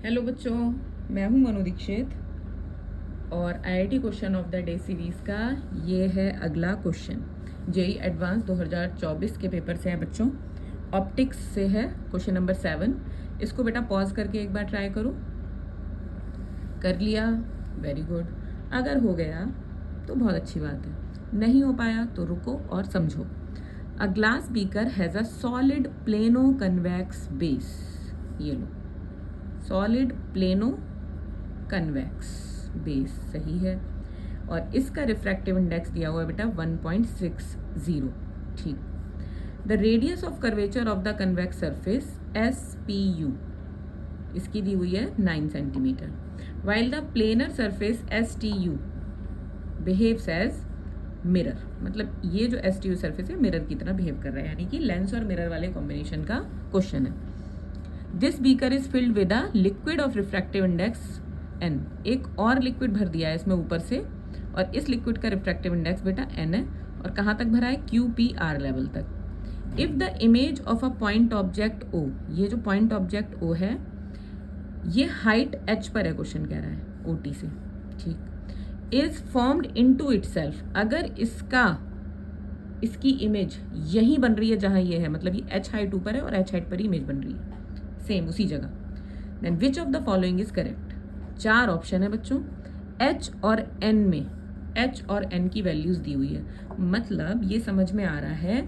Hello बच्चों, मैं हूं मनु दीक्षित और IIT question of the day series का ये है अगला क्वेश्चन। जेई एडवांस 2024 के पेपर से है बच्चों, ऑप्टिक्स से है, क्वेश्चन नंबर 7। इसको बेटा पॉज करके एक बार ट्राई करो। कर लिया? Very good. अगर हो गया तो बहुत अच्छी बात है, नहीं हो पाया तो रुको और समझो। A glass beaker has a solid plano convex base. ये लो, सॉलिड प्लेनो कन्वेक्स बेस सही है, और इसका रिफ्रैक्टिव इंडेक्स दिया हुआ है बेटा 1.60। ठीक। The radius of curvature of the convex surface SPU, इसकी दी हुई है 9 centimetre, while the planar surface STU behaves as mirror. मतलब ये जो STU सरफेस है मिरर की तरह बिहेव कर रहा है, यानी कि लेंस और मिरर वाले कॉम्बिनेशन का क्वेश्चन है। This beaker is filled with a liquid of refractive index N। एक और लिक्विड भर दिया है इसमें ऊपर से, और इस लिक्विड का रिफ्रैक्टिव इंडेक्स बेटा N है, और कहाँ तक भरा है? QPR लेवल तक। If the image of a point object O, ये जो पॉइंट ऑब्जेक्ट O है ये हाइट h पर है, क्वेश्चन कह रहा है OT से। ठीक। इज फॉर्म्ड इनटू इटसेल्फ, अगर इसकी इमेज यहीं बन रही है जहां ये है, मतलब ये h हाइट ऊपर है और h हाइट पर ही इमेज बन रही है, सेम उसी जगह, then which of the following is correct. 4 option है बच्चों। H और N में H और N की वैल्यूज दी हुई है, मतलब ये समझ में आ रहा है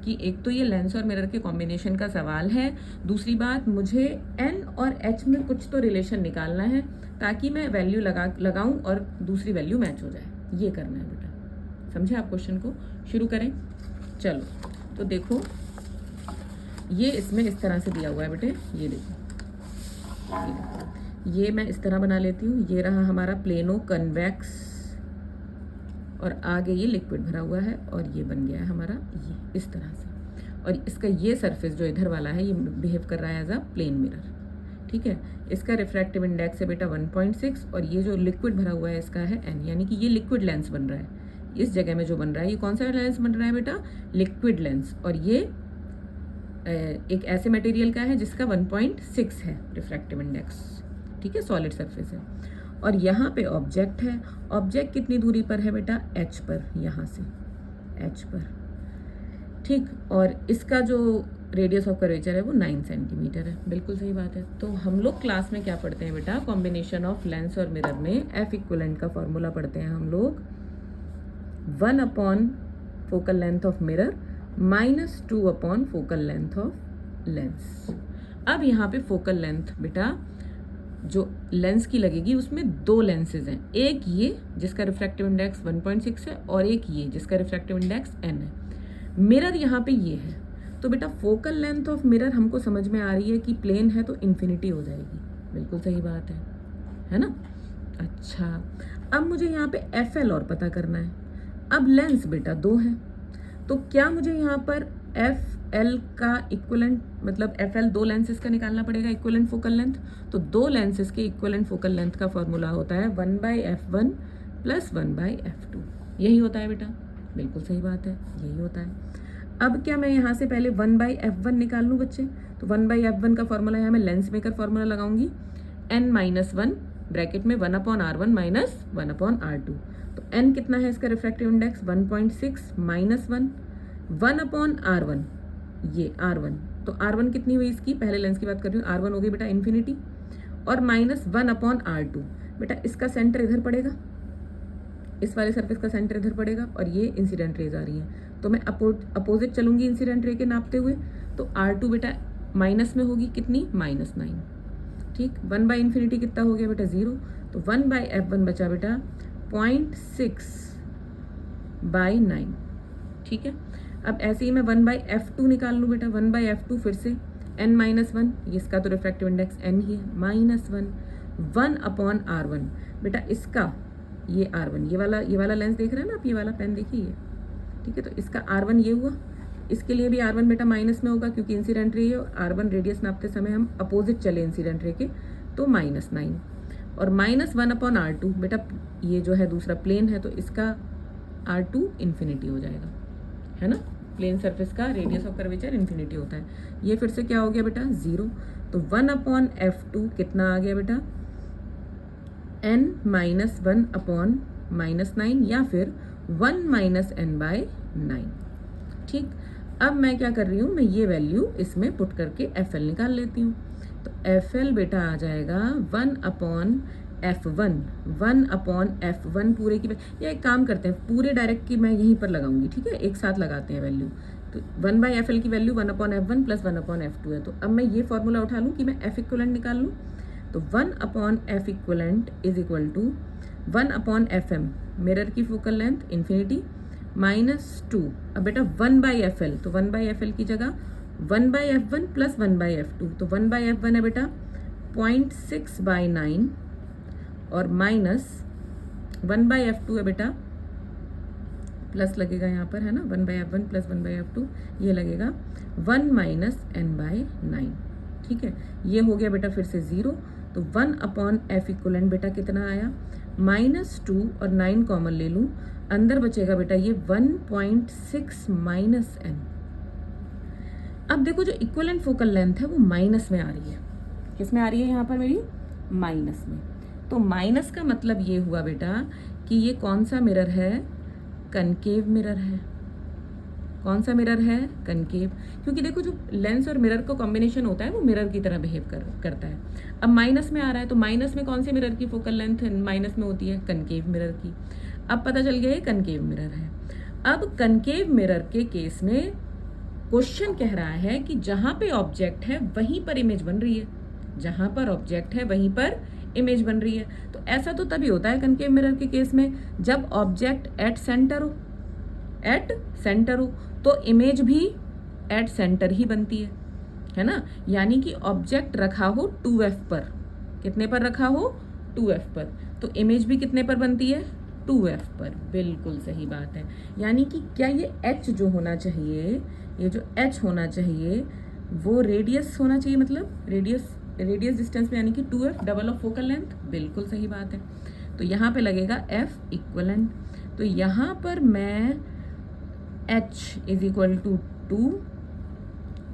कि एक तो ये लेंस और मिरर के कॉम्बिनेशन का सवाल है, दूसरी बात मुझे N और H में कुछ तो रिलेशन निकालना है ताकि मैं वैल्यू लगाऊं और दूसरी वैल्यू मैच हो जाए। ये करना है बेटा, समझे आप क्वेश्चन को? शुरू करें, चलो। तो देखो ये इसमें इस तरह से दिया हुआ है बेटे, ये देखो, ये मैं इस तरह बना लेती हूँ। ये रहा हमारा प्लेनो कन्वेक्स, और आगे ये लिक्विड भरा हुआ है, और ये बन गया है हमारा ये इस तरह से, और इसका ये सरफेस जो इधर वाला है ये बिहेव कर रहा है एज अ प्लेन मिरर। ठीक है। इसका रिफ्रैक्टिव इंडेक्स है बेटा 1.6, और ये जो लिक्विड भरा हुआ है इसका है N, यानी कि ये लिक्विड लेंस बन रहा है। इस जगह में जो बन रहा है ये कौन सा लेंस बन रहा है बेटा? लिक्विड लेंस, और ये एक ऐसे मटेरियल का है जिसका 1.6 है रिफ्रैक्टिव इंडेक्स। ठीक है, सॉलिड सरफेस है, और यहाँ पे ऑब्जेक्ट है। ऑब्जेक्ट कितनी दूरी पर है बेटा? H पर, यहाँ से H पर। ठीक, और इसका जो रेडियस ऑफ कर्वेचर है वो 9 सेंटीमीटर है। बिल्कुल सही बात है। तो हम लोग क्लास में क्या पढ़ते हैं बेटा? कॉम्बिनेशन ऑफ लेंस और मिरर में F इक्विवेलेंट का फॉर्मूला पढ़ते हैं हम लोग, 1 upon focal length of mirror minus 2 upon focal length of lens. अब यहाँ पे फोकल लेंथ बेटा जो लेंस की लगेगी उसमें 2 लेंसेज हैं, एक ये जिसका रिफ्रैक्टिव इंडेक्स 1.6 है, और एक ये जिसका रिफ्रैक्टिव इंडेक्स N है। मिरर यहाँ पे ये है, तो बेटा फोकल लेंथ ऑफ मिरर हमको समझ में आ रही है कि प्लेन है तो इन्फिनिटी हो जाएगी। बिल्कुल सही बात है ना? अच्छा, अब मुझे यहाँ पे FL और पता करना है। अब लेंस बेटा 2 है, तो क्या मुझे यहाँ पर FL का इक्विवेलेंट, मतलब FL 2 लेंसेज का निकालना पड़ेगा इक्विवेलेंट फोकल लेंथ। तो 2 लेंसेज के इक्विवेलेंट फोकल लेंथ का फॉर्मूला होता है 1/f1 प्लस 1/f2। यही होता है बेटा, बिल्कुल सही बात है, यही होता है। अब क्या मैं यहाँ से पहले 1/f1 निकाल लूँ बच्चे? तो 1/f1 का फॉर्मूला यहाँ मैं लेंस मेकर फॉर्मूला लगाऊंगी, n-1 ब्रैकेट में 1/r1 माइनस 1/r2। तो n कितना है इसका रिफ्रैक्टिव इंडेक्स? 1.6 माइनस 1/r1, ये r1, तो r1 कितनी हुई इसकी? पहले लेंस की बात कर रही हूँ, r1 हो गई बेटा इन्फिनिटी, और माइनस 1/r2। बेटा इसका सेंटर इधर पड़ेगा, इस वाले सरफेस का सेंटर इधर पड़ेगा, और ये इंसिडेंट रेज आ रही है, तो मैं अपोजिट चलूंगी इंसिडेंट रे के नापते हुए, तो r2 बेटा माइनस में होगी कितनी? -9। ठीक, 1/इन्फिनिटी कितना हो गया बेटा? 0, तो 1/f1 बचा बेटा 0.6/9। ठीक है। अब ऐसे ही मैं 1/f2 निकाल लूँ बेटा, 1/f2 फिर से n-1, इसका तो रिफ्रैक्टिव इंडेक्स n ही है, -1/r1। बेटा इसका ये r1, ये वाला लेंस देख रहे हैं ना आप, ये वाला पेन देखिए ये। ठीक है, तो इसका r1 ये हुआ, इसके लिए भी r1 बेटा माइनस में होगा क्योंकि इंसिडेंट रे है, और r1 रेडियस नापते समय हम अपोजिट चले इंसिडेंट रे के, तो -9, और -1/r2 बेटा ये जो है दूसरा प्लेन है, तो इसका r2 इन्फिनिटी हो जाएगा, है ना? प्लेन सरफेस का रेडियस ऑफ कर्वेचर इन्फिनिटी होता है। ये फिर से क्या हो गया बेटा? 0, तो 1/f2 कितना आ गया बेटा, n - 1/-9 या फिर 1 - n/9। ठीक, अब मैं क्या कर रही हूँ, मैं ये वैल्यू इसमें पुट करके FL निकाल लेती हूँ। तो FL बेटा आ जाएगा 1/f1, 1/f1 पूरे की, या एक काम करते हैं, पूरे डायरेक्ट की मैं यहीं पर लगाऊंगी, ठीक है, एक साथ लगाते हैं वैल्यू। तो 1/FL की वैल्यू 1/f1 + 1/f2 है। तो अब मैं ये फॉर्मूला उठा लूँ कि मैं F इक्वलेंट निकाल लूँ। तो 1/F equivalent is equal to 1/FM, mirror की फोकल लेंथ इन्फिनिटी, -2। अब बेटा 1/FL, तो 1/FL की जगह 1/F1 + 1/F2, तो 1/F1 है बेटा 0.6/9 और -1/F2 है बेटा, प्लस लगेगा यहाँ पर, है ना, 1/F1 + 1/F2, ये लगेगा 1 - n/9। ठीक है, ये हो गया बेटा फिर से 0। तो 1/F इक्वलेंट बेटा कितना आया, -2 और 9 कॉमन ले लूँ, अंदर बचेगा बेटा ये 1.6 - n। अब देखो जो इक्वलेंट फोकल लेंथ है वो माइनस में आ रही है, किस में आ रही है, यहाँ पर मेरी माइनस में। तो माइनस का मतलब ये हुआ बेटा कि ये कौन सा मिरर है, कनकेव मिरर है। कौन सा मिरर है, कनकेव, क्योंकि देखो जो लेंस और मिरर का कॉम्बिनेशन होता है वो मिरर की तरह बिहेव करता है। अब माइनस में आ रहा है, तो माइनस में कौन से मिरर की फोकल लेंथ माइनस में होती है, कनकेव मिरर की। अब पता चल गया ये कनकेव मिरर है। अब कनकेव मिरर के केस में क्वेश्चन कह रहा है कि जहां पे ऑब्जेक्ट है वहीं पर इमेज बन रही है, जहां पर ऑब्जेक्ट है वहीं पर इमेज बन रही है। तो ऐसा तो तभी होता है कनकेव मिरर के केस में जब ऑब्जेक्ट एट सेंटर हो, तो इमेज भी एट सेंटर ही बनती है ना। यानी कि ऑब्जेक्ट रखा हो 2f पर, कितने पर रखा हो, 2f पर, तो इमेज भी कितने पर बनती है, 2f पर। बिल्कुल सही बात है। यानी कि क्या ये h जो होना चाहिए, ये जो h होना चाहिए वो रेडियस होना चाहिए, मतलब रेडियस डिस्टेंस में, यानी कि 2f double of focal length. बिल्कुल सही बात है। तो यहाँ पे लगेगा F इक्वलेंट। तो यहाँ पर मैं h इज इक्वल टू 2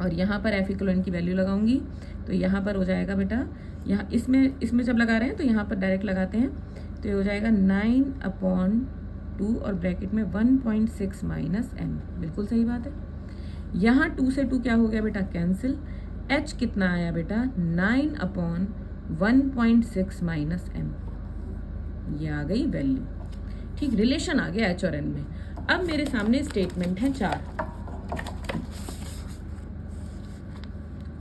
और यहाँ पर F इक्वलेंट की वैल्यू लगाऊंगी। तो यहाँ पर हो जाएगा बेटा, यहाँ इसमें जब लगा रहे हैं तो यहाँ पर डायरेक्ट लगाते हैं, तो ये हो जाएगा 9/2 और ब्रैकेट में 1.6 - n। बिल्कुल सही बात है। यहाँ 2 से 2 क्या हो गया बेटा, कैंसिल। h कितना आया बेटा, 9/1.6 - n, ये आ गई वैल्यू। ठीक, रिलेशन आ गया h और n में। अब मेरे सामने स्टेटमेंट है 4।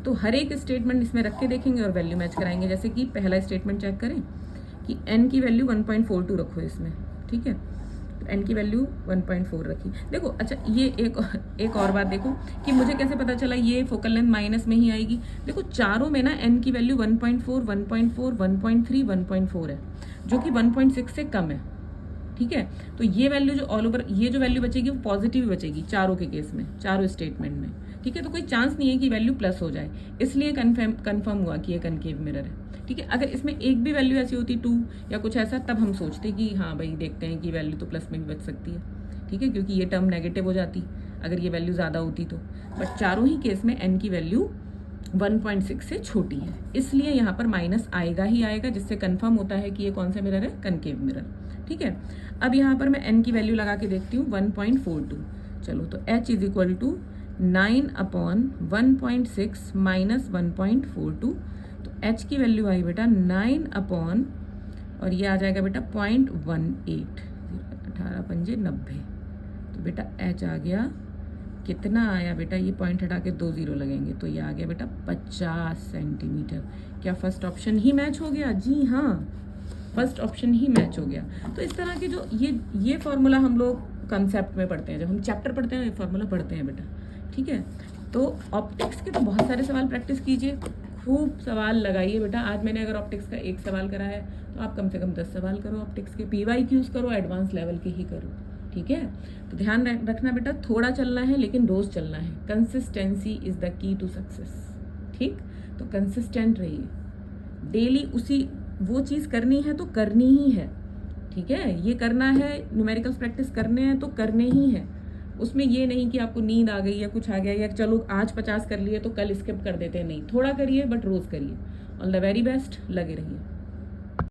तो हर एक स्टेटमेंट इसमें रख के देखेंगे और वैल्यू मैच कराएंगे। जैसे कि पहला स्टेटमेंट चेक करें कि n की वैल्यू 1.42 रखो इसमें, ठीक है, तो n की वैल्यू 1.4 रखी। देखो अच्छा, ये एक और बात देखो कि मुझे कैसे पता चला ये फोकल लेंथ माइनस में ही आएगी। देखो चारों में ना n की वैल्यू 1.4, 1.4, 1.3, 1.4 है, जो कि 1.6 से कम है। ठीक है, तो ये वैल्यू जो ऑल ओवर, ये जो वैल्यू बचेगी वो पॉजिटिव बचेगी चारों के केस में, चारों स्टेटमेंट में। ठीक है, तो कोई चांस नहीं है कि वैल्यू प्लस हो जाए, इसलिए कन्फर्म हुआ कि ये कनकेव मिरर है। ठीक है, अगर इसमें एक भी वैल्यू ऐसी होती 2 या कुछ ऐसा, तब हम सोचते कि हाँ भाई देखते हैं कि वैल्यू तो प्लस में भी बच सकती है। ठीक है, क्योंकि ये टर्म नेगेटिव हो जाती अगर ये वैल्यू ज़्यादा होती तो। बट चारों ही केस में n की वैल्यू 1.6 से छोटी है, इसलिए यहाँ पर माइनस आएगा ही आएगा, जिससे कन्फर्म होता है कि ये कौन सा मिरर है, कनकेव मिरर। ठीक है, अब यहाँ पर मैं n की वैल्यू लगा के देखती हूँ 1.42। चलो, तो h इज इक्वल टू 9/1.6 - 1.42। तो h की वैल्यू आई बेटा 9/ और ये आ जाएगा बेटा 0.18, 18×5 = 90। तो बेटा h आ गया, कितना आया बेटा, ये पॉइंट हटा के 2 0 लगेंगे, तो ये आ गया बेटा 50 सेंटीमीटर। क्या फर्स्ट ऑप्शन ही मैच हो गया? जी हाँ, फर्स्ट ऑप्शन ही मैच हो गया। तो इस तरह के जो ये फॉर्मूला हम लोग कंसेप्ट में पढ़ते हैं, जब हम चैप्टर पढ़ते हैं ये फॉर्मूला पढ़ते हैं बेटा। ठीक है, तो ऑप्टिक्स के तो बहुत सारे सवाल प्रैक्टिस कीजिए, खूब सवाल लगाइए बेटा। आज मैंने अगर ऑप्टिक्स का 1 सवाल करा है तो आप कम से कम 10 सवाल करो ऑप्टिक्स के, PYQs करो, एडवांस लेवल के ही करो। ठीक है, तो ध्यान रखना बेटा, थोड़ा चलना है लेकिन रोज चलना है। Consistency is the key to success. ठीक, तो कंसिस्टेंट रहिए, डेली उसी वो चीज़ करनी है तो करनी ही है। ठीक है, ये करना है, न्यूमेरिकल्स प्रैक्टिस करने हैं तो करने ही है। उसमें ये नहीं कि आपको नींद आ गई या कुछ आ गया या चलो आज 50 कर लिए तो कल स्किप कर देते हैं, नहीं, थोड़ा करिए बट रोज़ करिए। ऑल द वेरी बेस्ट, लगे रहिए।